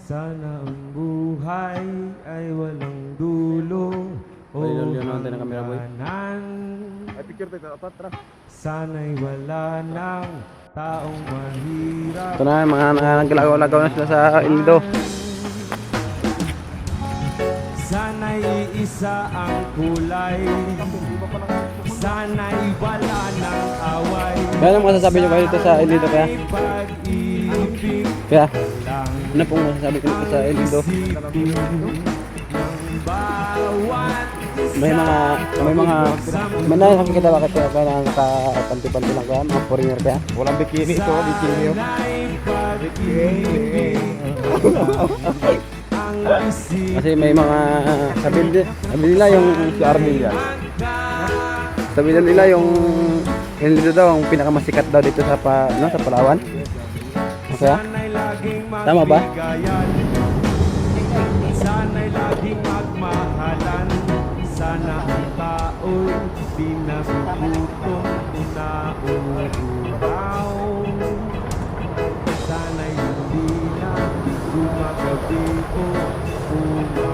Sana ang buhay ay walang dulo o hangganan. Sana'y wala ng taong mahirap. Ito na, mga naglagaw-lagaw na sila sa Ildo. Sana'y isa ang kulay. Sana'y wala ng away. Kaya ano masasabi nyo ba dito sa Ildo kaya? Pag-ibig Kaya, lang ano pong masasabi ko dito sa Ildo? isipin ng bawat May nakakita ba kayo kaya na nakapanti-panti lang kaya? Mga foreigner kaya? Walang bikini ito, bikini yun. sana'y pag-ibig ang isip. Kasi may mga sabi nila yung si Armilla. Sabi nila yung Ildo daw ang pinakamasikat daw dito sa sa Palawan. Kaya? Sana'y laging Tama ba? magbigayan. Sana'y laging magmahalan. Sana ang tao'y di nagugutom o nauuraw. Sana'y hindi na gumagabi o